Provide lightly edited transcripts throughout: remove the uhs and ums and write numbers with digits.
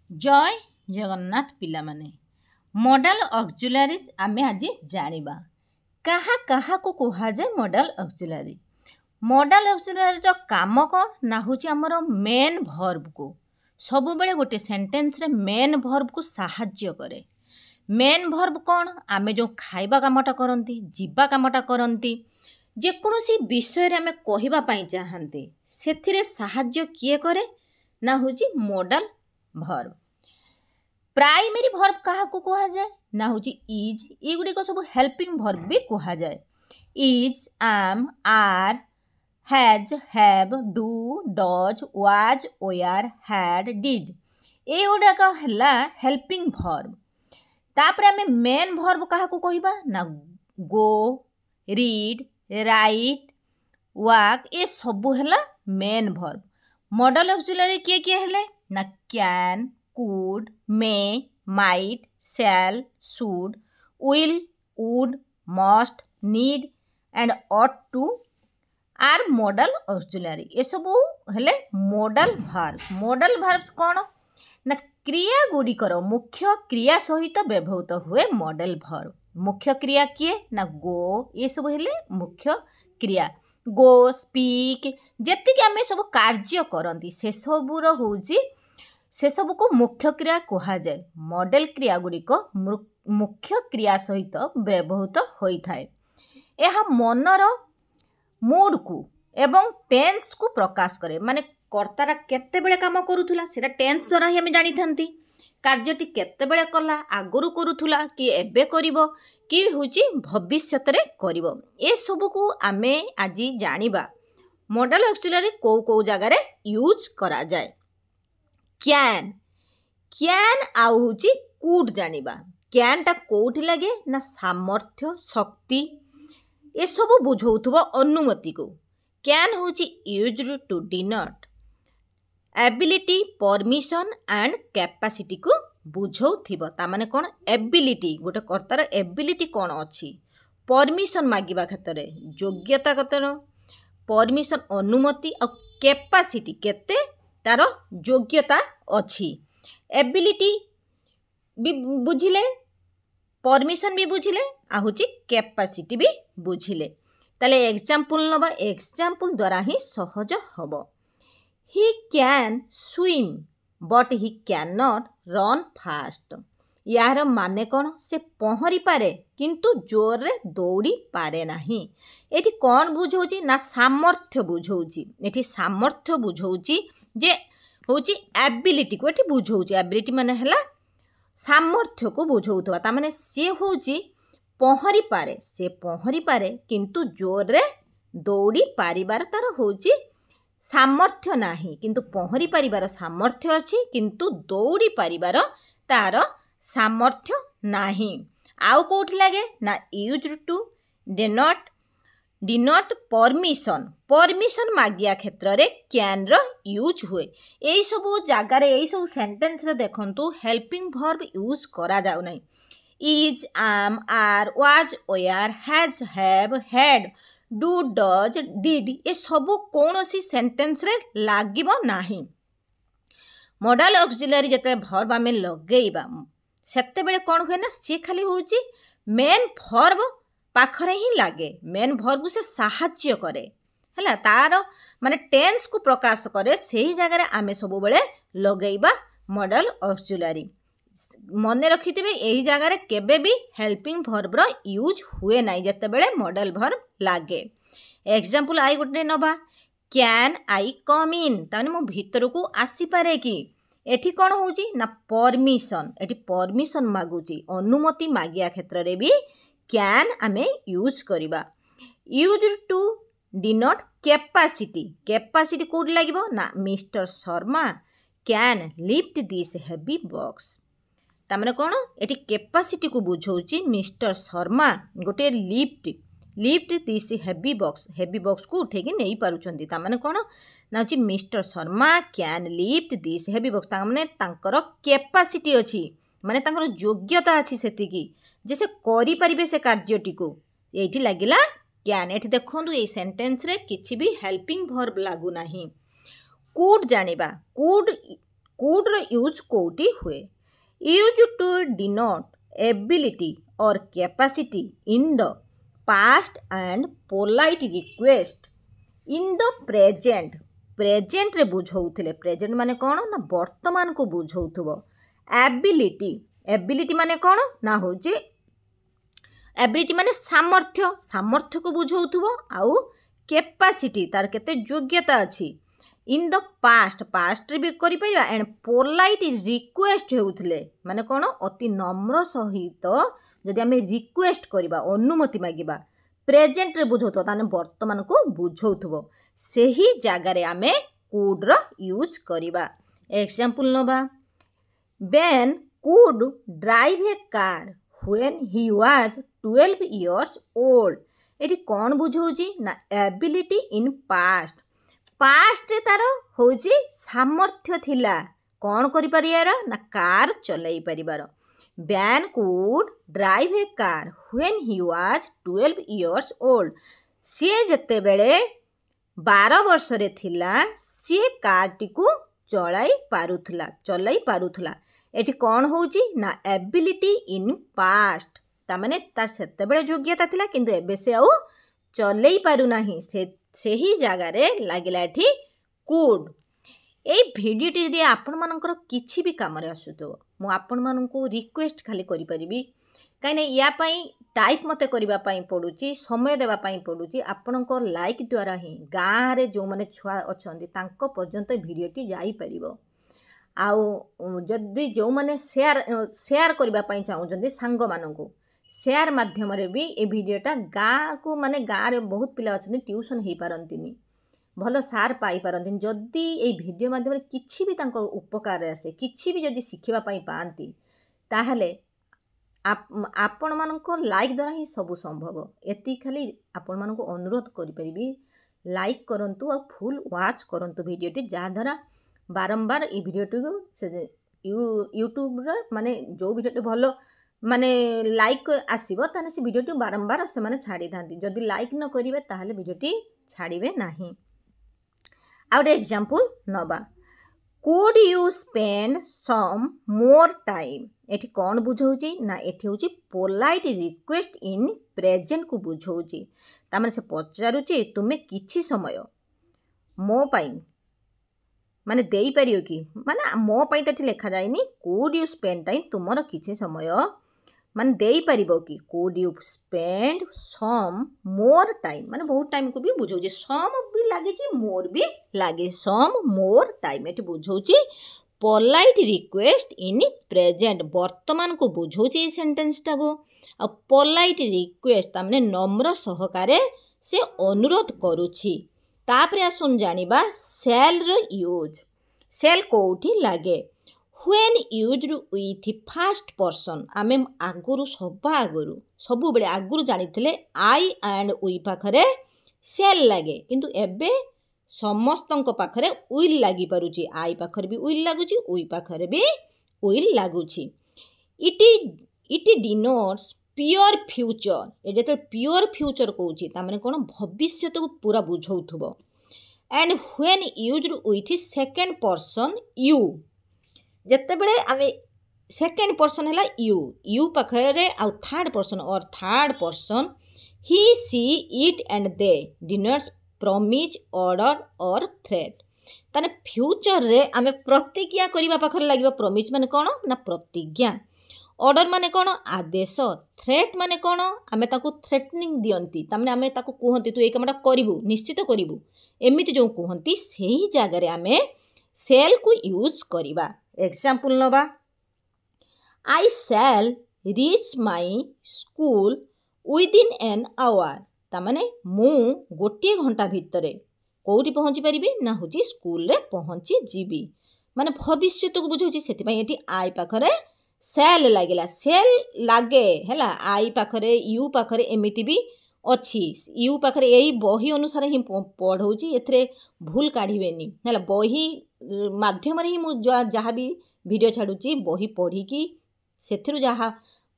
जय जगन्नाथ पिला माने मॉडल ऑक्सिलरीज आमे आज जानिबा कहा कहा को कहा जाए मॉडल ऑक्सिलरी। मॉडल ऑक्सिलरी रो काम कौन ना होची हमर मेन वर्ब को सब बेले गोटे सेंटेंस रे मेन वर्ब को सहाय्य करे। मेन वर्ब कौन आमे जो खाइबा कामटा करंती जीवा कामटा करंती जेकोसी विषय रे आमे कहिबा पई चाहंती सेथिरे सहाय्य किए करे ना होची मॉडल वर्ब। प्राइमरी वर्ब क्या कह जाए ना हूँ इज युड़िक सब हेल्पिंग वर्ब भी कह जाए। Is am are has have do does was were had did ये गुड़ाक है हेल्पिंग वर्ब। तापर आमे मेन वर्ब क्या कहबा ना गो रीड राइट वाक ये सब है मेन वर्ब। मॉडल ऑक्सिलरी किए किए हेले ना can could, may, might, shall, should, will, would, must, need and ought to are modal auxiliary। ये सब हेले modal verb। modal verbs कौन ना क्रिया गुड़िकर मुख्य क्रिया सहित व्यवहृत हुए modal verb। मुख्य क्रिया किए ना go ये सब हेले मुख्य क्रिया go speak जेतिक आमे सब कार्य करंती से सबुर होउची से सब को मुख्य क्रिया कहा जाए। मॉडल क्रिया गुड़िक मुख्य क्रिया सहित व्यवहृत होता है। यह मनर मूड को एवं टेंस को प्रकाश करे माने कर्तारा केते बेले काम करूथुला सेटा टेंस द्वारा ही हमें जानी थांती। कार्यटी केते बेले कला आगरू करूथुला कि एबे करिवो कि होची भविष्यत रे करिवो ए सब को आमे आज जानिबा मॉडल ऑक्सिलरी को जगह रे यूज करा जाए। कैन कैन आउ होची कुड जानिबा कैन टा कोठी लगे ना सामर्थ्य शक्ति ये सब बुझौथबो अनुमति को। कैन होची used to denote ability permission and capacity को बुझौथिबो। ता माने कोन एबिलिटी गोटे कर्तार एबिलिटी कोन अछि परमिशन मागिबा क्षेत्र योग्यता कतर परमिशन अनुमति और कैपेसिटी केते तार योग्यता अच्छी एबिलिटी भी बुझिले परमिशन भी बुझिले आ होची कैपेसिटी भी बुझिले ताले एग्जांपल नबा एग्जांपल द्वारा ही सहज हबो। He can swim but he can not run fast यार माने कौन से पहरी पारे किंतु जोर रे दौड़ी पारे नाही। एठी कौन बुझौची ना सामर्थ्य बुझौची एठी सामर्थ्य बुझौची जे होची एबिलिटी को एठी बुझौची एबिलिटी माने हला सामर्थ्य को बुझौतबा ता माने से होची पहरी पारे किंतु जोर रे दौड़ी पारिबार तार होची सामर्थ्य नाही किंतु पहरी पारिबार सामर्थ्य अछि किंतु दौड़ी पारिबार तार सामर्थ्य नाही। आउ कोठी लागे ना यूज्ड टू डिनोट परमिशन मागिया क्षेत्र रे कैन रो यूज हुए। एई सब जगार एई सब सेंटेंस रे देखंतु हेल्पिंग वर्ब यूज करा जाउ नै। Is am are was were has have had do does did ए सब कोनोसी सेंटेंस रे लागिबो नाही। मॉडल ऑक्सिलरी जते वर्ब आमे लगेइबा सेते बेले कोन हुए ना से खाली होची मेन वर्ब पाखरे ही लागे मेन वर्ब से सहाय्य करे हैला तार माने टेंस को प्रकाश करे सही जगह आमे सब बेले लगेइबा मॉडल ऑक्सिलरी। मन रखिथिबे एही जगह केबे भी हेल्पिंग वर्ब रो यूज हुए नाही जते बेले मॉडल वर्ब लागे। एग्जांपल आई गोटे नबा कैन आई कम इन ताने मो भीतर को आसी पारे कि एठी कौन होची ना परमिशन एठी परमिशन मागुची अनुमति मागिया क्षेत्र रे भी कैन आमे यूज करिबा। यूज्ड टू डिनोट कैपेसिटी कोड लागिबो ना mister Sharma can lift this heavy box ता माने कोन एठी कैपेसिटी को बुझौची मिस्टर शर्मा गोटे लिफ्ट दिस हेवी बॉक्स को उठे कि नहीं पारुचंती ता माने कोन ना होची mister Sharma can lift this heavy box ता माने तांकर कैपेसिटी अछि माने तांकर योग्यता अछि सेतिकी जे से करि परिबे से कार्यटी को एठी लागिला कैन। एठी देखंतु ए सेंटेंस रे किछि भी हेल्पिंग वर्ब लागु नाही। कुड जानिबा कुड रो यूज कोटी हुए यूज टू डिनोट एबिलिटी और capacity in the past and polite request in the present present रे बुझौथिले प्रेजेंट माने कोन ना वर्तमान को बुझौथबो एबिलिटी एबिलिटी माने कोन ना होचे एबिलिटी माने सामर्थ्य सामर्थ्य को बुझौथबो आउ कैपेसिटी तार केते योग्यता अछि इन द पास्ट पास्ट रे भी करि परिबा एंड पोलाइट रिक्वेस्ट हेउथिले माने कोन अति नम्र सहित जदि आमे रिक्वेस्ट करिबा अनुमति मागिबा प्रेजेंट रे बुझौथबो ताने वर्तमान को बुझौथबो सेही जगह रे आमे कुड रो यूज करिबा एग्जांपल नबा Ben could drive a car when he was 12 years old एटी कोन बुझौची ना एबिलिटी इन पास्ट पास्ट तार होची सामर्थ्य थिला कौन करि परियार ना कार चलाई परिबार Ben could drive a car when he was 12 years old सी जते बेले 12 वर्ष रे थिला सी कार टिकु चलाई पारुथला एठी कौन होची ना एबिलिटी इन पास्ट ता माने तार सेते बेले योग्यता थिला किंतु एबे से आउ चलाई पारु नाही से ही जगह रे लागिला एठी कुड ए भिडियोटी यदि आपण मानकर किछि भी काम रे आसुतो मु आपण मानकु रिक्वेस्ट खाली करि परिबी काइने या पई टाइप मते करिबा पई पडुची समय देबा पई पडुची आपनको लाइक द्वारा ही गाँ रे जो माने छुआ अछंदी तांको पर्यंत भिडियोटी जाई परिबो आउ जदि जो माने शेयर करिबा पई चाहउजंदी सांग मानकु शेयर माध्यम रे भी ए भिडियोटा गाँ को माने गाँ रे बहुत पिला अछंदी ट्यूशन हेई पारंतिनी भलो सार पाई पारंतिनी जदि ए भिडियो माध्यम रे किछि भी तांको उपकार आसे किछि भी जदि सिखिबा पई पांती ताहले आपण मानको लाइक द्वारा ही सब संभव एति खाली आपण मानको अनुरोध करि परिबी लाइक करंतु आ फुल वाच करंतु भिडियोटी जा द्वारा बारंबार ए भिडियोटी को से यूट्यूब रे माने जो भिडियोटी भलो माने लाइक आसीबो ताने से भिडियोटी बारंबार से माने छाड़ी थांती जदि लाइक न करिवे ताहले भिडियोटी छाड़ीबे नाही आउट एग्जांपल नबा could you spend some more time एठी कौन बुझौची ना एठी होची पोलाइट रिक्वेस्ट इन प्रेजेंट को बुझौची ता माने से पचारुची तुमे किछि समय मो पाई माने देई परियो कि माने मो पाई त लिखा जायनी कुड यू स्पेंड टाइम तुमरो किछि समय माने देई परिबो कि could you spend some more time माने बहुत टाइम को भी बुझौची सम भी लागे छी मोर भी लागे सम मोर टाइम एठी बुझौची पोलाइट रिक्वेस्ट इन प्रेजेंट वर्तमान को बुझौची सेंटेंस टा को आ पोलाइट रिक्वेस्ट तामने नम्र सहकारे से अनुरोध करूची तापरे आसुन जानिबा सेल रो यूज सेल कोठी लागे when used with first person आमे आगुरु सबु बेले आगुरु जानिथिले आई एंड वी पाखरे सेल लागे किंतु एबे समस्तंक पाखरे विल लागी पारुची आई पाखरे भी विल लागुची वी पाखरे भी विल लागुची इट डिनोट्स प्योर फ्यूचर ए जेते प्योर फ्यूचर कहूची ता माने कोन भविष्य को पूरा बुझौथबो and when used with second person you जेते बेले आमे सेकंड पर्सन हैला यू पाखरे आ third person he she it and they denotes promise order और थ्रेट ताने फ्यूचर रे आमे प्रतिज्ञा करिबा पाखरे लागिबा प्रॉमिस माने कोन ना प्रतिज्ञा ऑर्डर माने कोन आदेश थ्रेट माने कोन आमे ताकू थ्रेटनिंग दियंती तामने आमे ताकू कहंती तू ए कामटा करिवु निश्चित करिवु एमिति जो कहंती सेही जागा रे आमे सेल को यूज करिबा एग्जांपल नबा I shall reach my school within an hour तामाने मु गोटे घंटा भितरे कोठी पहुँची पारिबे ना होची स्कूल रे पहुँची जीवी माने भविष्य को बुझौची सेति पई एठी आई पाखरे सेल लागिला सेल लागे हैला आई पाखरे यू पाखरे एमिति भी अच्छी यू पाखरे यही बही अनुसार ही पढ़ौची एथरे भूल काढ़िबेनी हैला बही माध्यम रे ही मु जहाँ भी वीडियो छाड़ुची बही पढ़ी कि सेथिरु जहाँ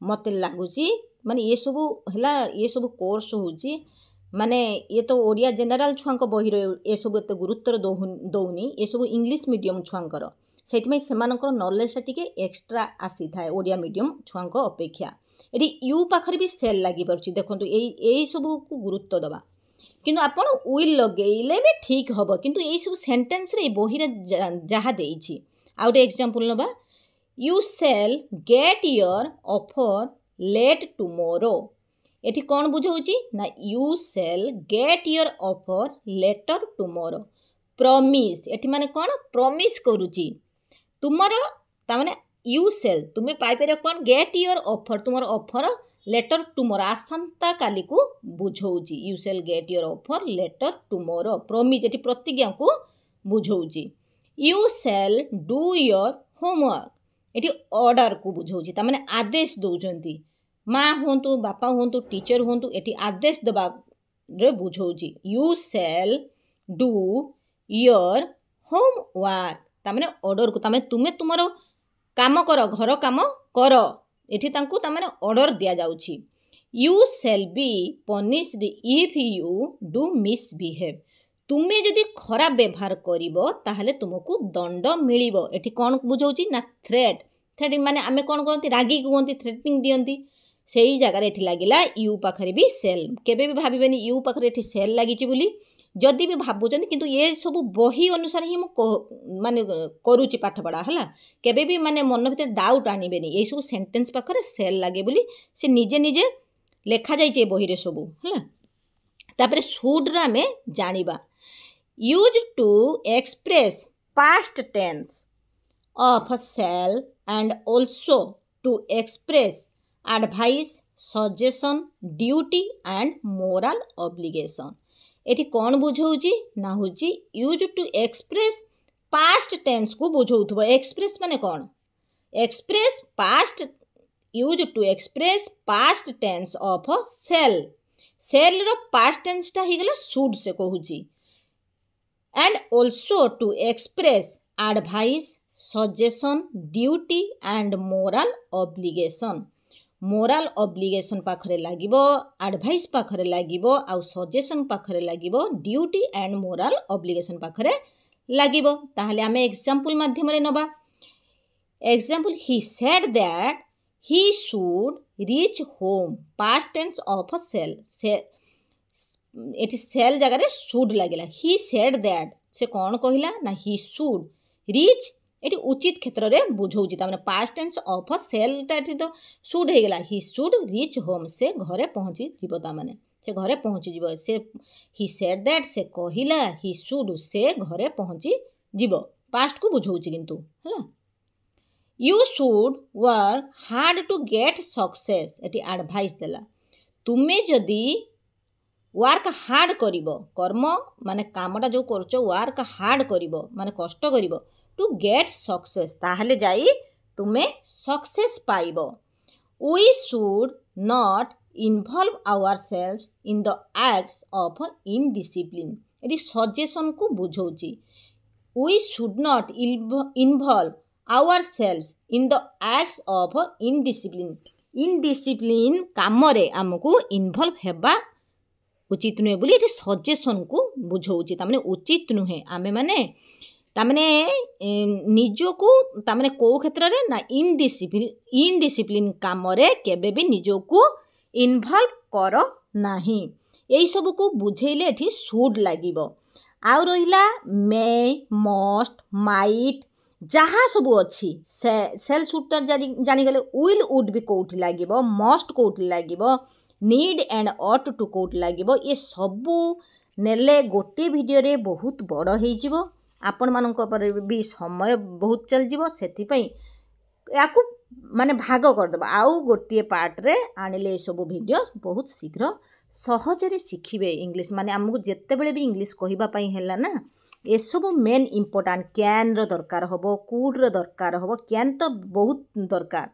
मते लागुची माने ये सब हैला ये सब कोर्स होची माने ये तो ओडिया जनरल छुआंक बही रे ये सब एते गुरुत्व दौनी ये सब इंग्लिश मीडियम छुआंकर से नॉलेज टी एक्सट्रा आसी था ओडिया मीडियम छुआ अपेक्षा ये यू पाखे भी सेल लगी पार्टी देखो यही सब को गुरुत्व दबा किंतु आपण विल लगेले भी ठीक हम किंतु यही सब सेंटेंस रे बही जहाँ देछि आ गोटे एग्जांपल नबा you shall get your offer letter tomorrow एठी कौन बुझाऊँगी ना you shall get your offer letter tomorrow promise एठी माने कौन प्रॉमिस करूची तुमर तामाने यू सेल तुम्हें पाइपर कौन गेट योर ऑफर तुमर ऑफर लेटर टुमोरो आसंता काली को बुझाऊँगी you shall get your offer letter tomorrow promise एठी प्रतिज्ञा को बुझाऊँगी you shall do your homework एठी ऑर्डर को बुझाऊँगी तामाने आदेश दौरान माँ हूँ बापा हूँ टीचर हूँ ये आदेश दबा बुझाऊँगी you shall do your homework तामाने ऑर्डर को तामाने तुम्हें तुमर काम कर घर काम कर एठी तांको तामाने ऑर्डर दिया जाउछि you shall be punished if you do misbehave तुम्हें जदि खराब व्यवहार करिवो ताहले तुमको दंड मिलिवो एठी कौन बुझाऊँगी ना थ्रेट थ्रेट माने आमे कौन करती रागी कहती थ्रेटनिंग दियंती से ही जगार ये लगिला यू पाखे भी सेल केबे भी भावेनि यू पाखे ये सेल लगी बोली जदि भी भावुं किंतु ये सब बही अनुसार ही माने करुच्ची पाठपढ़ा है केबे भी माने मन भर डाउट आणवेनि ये सब सेंटेंस पाखे सेल लगे बोली से निजे निजे लेखा जाइए बही सब है तापर शुड आमे जानिबा use to express past tense of shall and also to express advice suggestion duty and moral obligation एटी कौन बुझाऊँगी ना हूँ use to express past tense को बुझाऊथबो एक्सप्रेस माने कौन express past use to express past tense of shall shall रो पास्ट टेंस टा हिगला शुड से कहूची and also to express advice suggestion duty and moral obligation moral obligation पाखरे लागिबो एडवाइस पाखरे लागिबो आउ सजेशन पाखरे लागिबो ड्यूटी एंड मोरल ऑब्लिगेशन पाखरे लागिबो ताहले आमे एग्जांपल माध्यम रे नबा example he said that he should reach home past tense of shall से एटी सेल जगह रे शुड लागिला ही सेड दैट से कौन कहिला ना ही शुड रीच ये उचित क्षेत्र में बुझाऊँगी ताने पास्ट टेंस ऑफ सेल तो शुड हो गला ही शुड रीच होम से घरे पहुँची जीव ताने से घरे पहुँची जीव से ही सेड दैट से कहिला ही शुड से घरे पहुँची जीव पास्ट को बुझाऊँगी किंतु है you should work hard to get success ये एडवाइस देला तुम्हें जदि वर्क हार्ड करिवो कर्म माने कामटा जो करछ वर्क हार्ड करिवो माने कष्ट करिवो टू गेट सक्सेस ताहले जाई तुम्हें सक्सेस पाइबो we should not involve ourselves in the acts of indiscipline ये सजेशन को बुझाऊँगी we should not involve ourselves in the acts of indiscipline indiscipline काम रे आमको इन्वॉल्व हेबा उचित नुहे बोली ये सजेशन को बुझाऊँगी तामाने उचित नुहे आमे माने तामाने निजको तामाने को क्षेत्र रे ना इनडिसिप्लिन काम रे केबे भी निजको इन्वॉल्व कर नाही यही सब को बुझेले एठी शुड लागिबो आउ रहिला मे मस्ट माइट जहाँ सब अच्छी सेल शुड जानी गले विल वुड भी कोठी लागिबो मस्ट कोठी लागिबो नीड एंड ऑट टू कोट लागिबो ये सबू नेले गोटे वीडियो रे बहुत बड़ हो जिवो आपण मानक पर भी समय बहुत चल जिवो सेति पई याकू माने भाग कर दबा आउ गोटे पार्ट रे आनिले सब वीडियो बहुत शीघ्र सहज रे शिखिबे इंग्लिश माने हमकु जत्ते बेले भी इंग्लिश कहिबा पई हैला ना ये सब मेन इंपोर्टेंट कैन रो दरकार होबो कुड रो दरकार होबो कैन तो बहुत दरकार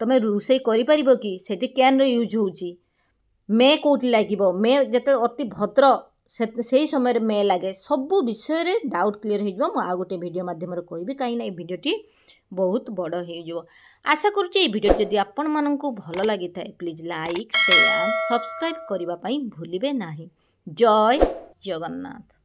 तमे रोषे करि परिबो कि सेठी कैन रो यूज होउची मे कोठी लागिबो मे जते अति भद्र से समय रे मे लागे सब विषय रे डाउट क्लियर हो जबो आ गोटे वीडियो माध्यम रे कहबी काई ना वीडियोटी बहुत बड़ हो जबो आशा करूची वीडियो जदि आपण माननकु भलो लागि थाए प्लीज लाइक शेयर सब्सक्राइब करिबा पई भूलिबे नाही जय जगन्नाथ।